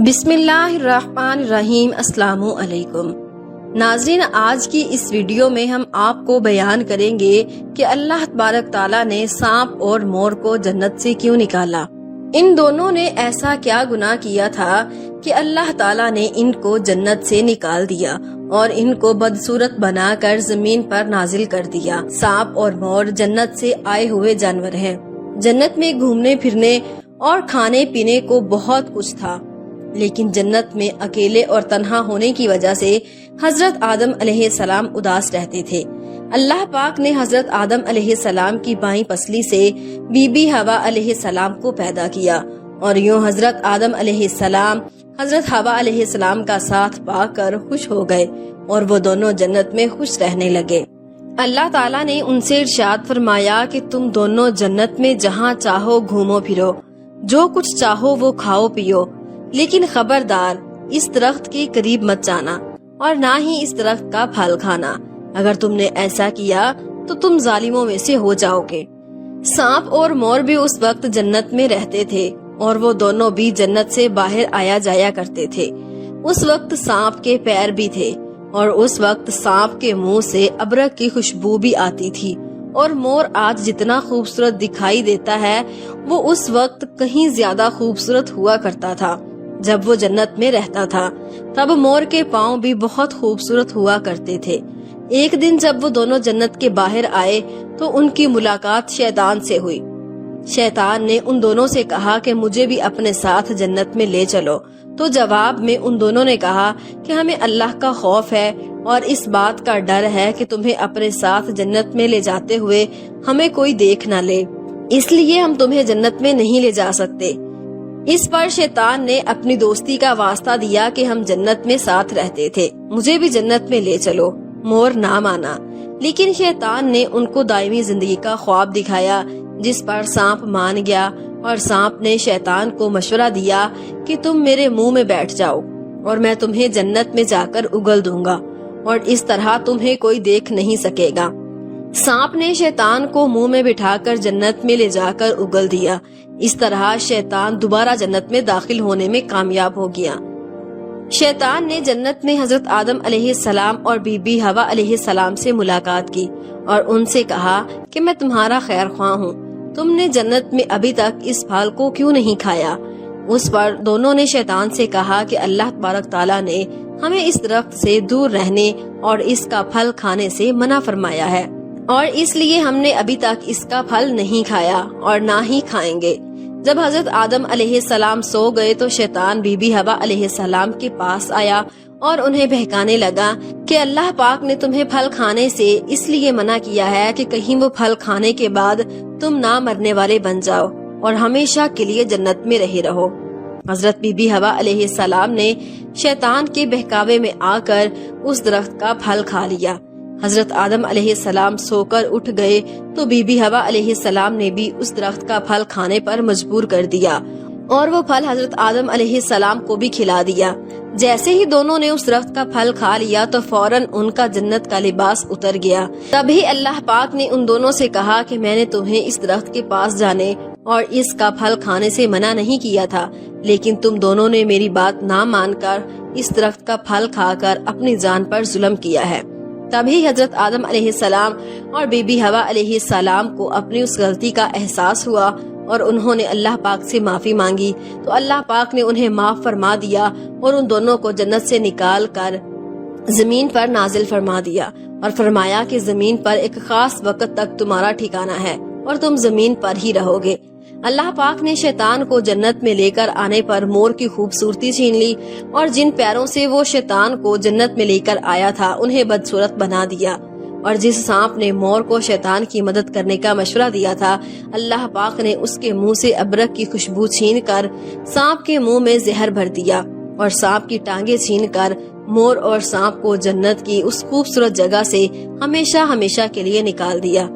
بسم اللہ الرحمن الرحیم۔ السلام علیکم ناظرین، آج کی اس ویڈیو میں ہم آپ کو بیان کریں گے کہ اللہ تبارک تعالیٰ نے سانپ اور مور کو جنت سے کیوں نکالا۔ ان دونوں نے ایسا کیا گناہ کیا تھا کہ اللہ تعالیٰ نے ان کو جنت سے نکال دیا اور ان کو بدصورت بنا کر زمین پر نازل کر دیا۔ سانپ اور مور جنت سے آئے ہوئے جانور ہیں۔ جنت میں گھومنے پھرنے اور کھانے پینے کو بہت کچھ تھا، لیکن جنت میں اکیلے اور تنہا ہونے کی وجہ سے حضرت آدم علیہ السلام اداس رہتے تھے۔ اللہ پاک نے حضرت آدم علیہ السلام کی بائیں پسلی سے بی بی حوا علیہ السلام کو پیدا کیا، اور یوں حضرت آدم علیہ السلام حضرت حوا علیہ السلام کا ساتھ پا کر خوش ہو گئے اور وہ دونوں جنت میں خوش رہنے لگے۔ اللہ تعالیٰ نے ان سے ارشاد فرمایا کہ تم دونوں جنت میں جہاں چاہو گھومو پھرو، جو کچھ چاہو وہ کھاؤ پیو، لیکن خبردار اس درخت کے قریب مت جانا اور نہ ہی اس درخت کا پھل کھانا۔ اگر تم نے ایسا کیا تو تم ظالموں میں سے ہو جاؤ گے۔ سانپ اور مور بھی اس وقت جنت میں رہتے تھے اور وہ دونوں بھی جنت سے باہر آیا جایا کرتے تھے۔ اس وقت سانپ کے پیر بھی تھے اور اس وقت سانپ کے منہ سے ابرک کی خوشبو بھی آتی تھی، اور مور آج جتنا خوبصورت دکھائی دیتا ہے وہ اس وقت کہیں زیادہ خوبصورت ہوا کرتا تھا۔ جب وہ جنت میں رہتا تھا تب مور کے پاؤں بھی بہت خوبصورت ہوا کرتے تھے۔ ایک دن جب وہ دونوں جنت کے باہر آئے تو ان کی ملاقات شیطان سے ہوئی۔ شیطان نے ان دونوں سے کہا کہ مجھے بھی اپنے ساتھ جنت میں لے چلو، تو جواب میں ان دونوں نے کہا کہ ہمیں اللہ کا خوف ہے اور اس بات کا ڈر ہے کہ تمہیں اپنے ساتھ جنت میں لے جاتے ہوئے ہمیں کوئی دیکھ نہ لے، اس لیے ہم تمہیں جنت میں نہیں لے جا سکتے۔ اس پر شیطان نے اپنی دوستی کا واسطہ دیا کہ ہم جنت میں ساتھ رہتے تھے، مجھے بھی جنت میں لے چلو۔ مور نہ مانا، لیکن شیطان نے ان کو دائمی زندگی کا خواب دکھایا، جس پر سانپ مان گیا، اور سانپ نے شیطان کو مشورہ دیا کہ تم میرے منہ میں بیٹھ جاؤ اور میں تمہیں جنت میں جا کر اگل دوں گا، اور اس طرح تمہیں کوئی دیکھ نہیں سکے گا۔ سانپ نے شیطان کو منہ میں بٹھا کر جنت میں لے جا کر اگل دیا۔ اس طرح شیطان دوبارہ جنت میں داخل ہونے میں کامیاب ہو گیا۔ شیطان نے جنت میں حضرت آدم علیہ السلام اور بی بی حوا علیہ السلام سے ملاقات کی اور ان سے کہا کہ میں تمہارا خیر خواہ ہوں، تم نے جنت میں ابھی تک اس پھل کو کیوں نہیں کھایا؟ اس پر دونوں نے شیطان سے کہا کہ اللہ تبارک تعالیٰ نے ہمیں اس درخت سے دور رہنے اور اس کا پھل کھانے سے منع فرمایا ہے، اور اس لیے ہم نے ابھی تک اس کا پھل نہیں کھایا اور نہ ہی کھائیں گے۔ جب حضرت آدم علیہ السلام سو گئے تو شیطان بی بی حوا علیہ السلام کے پاس آیا اور انہیں بہکانے لگا کہ اللہ پاک نے تمہیں پھل کھانے سے اس لیے منع کیا ہے کہ کہیں وہ پھل کھانے کے بعد تم نہ مرنے والے بن جاؤ اور ہمیشہ کے لیے جنت میں رہے رہو۔ حضرت بی بی حوا علیہ السلام نے شیطان کے بہکاوے میں آ کر اس درخت کا پھل کھا لیا۔ حضرت آدم علیہ السلام سو کر اٹھ گئے تو بی بی حوا علیہ السلام نے بھی اس درخت کا پھل کھانے پر مجبور کر دیا، اور وہ پھل حضرت آدم علیہ السلام کو بھی کھلا دیا۔ جیسے ہی دونوں نے اس درخت کا پھل کھا لیا تو فوراً ان کا جنت کا لباس اتر گیا۔ تبھی اللہ پاک نے ان دونوں سے کہا کہ میں نے تمہیں اس درخت کے پاس جانے اور اس کا پھل کھانے سے منع نہیں کیا تھا، لیکن تم دونوں نے میری بات نہ مان کر اس درخت کا پھل کھا کر اپنی جان پر ظلم کیا ہے۔ تبھی حضرت آدم علیہ السلام اور بی بی حوا علیہ السلام کو اپنی اس غلطی کا احساس ہوا اور انہوں نے اللہ پاک سے معافی مانگی، تو اللہ پاک نے انہیں معاف فرما دیا اور ان دونوں کو جنت سے نکال کر زمین پر نازل فرما دیا اور فرمایا کہ زمین پر ایک خاص وقت تک تمہارا ٹھکانہ ہے اور تم زمین پر ہی رہو گے۔ اللہ پاک نے شیطان کو جنت میں لے کر آنے پر مور کی خوبصورتی چھین لی، اور جن پیروں سے وہ شیطان کو جنت میں لے کر آیا تھا انہیں بدصورت بنا دیا، اور جس سانپ نے مور کو شیطان کی مدد کرنے کا مشورہ دیا تھا اللہ پاک نے اس کے منہ سے ابرک کی خوشبو چھین کر سانپ کے منہ میں زہر بھر دیا، اور سانپ کی ٹانگیں چھین کر مور اور سانپ کو جنت کی اس خوبصورت جگہ سے ہمیشہ ہمیشہ کے لیے نکال دیا۔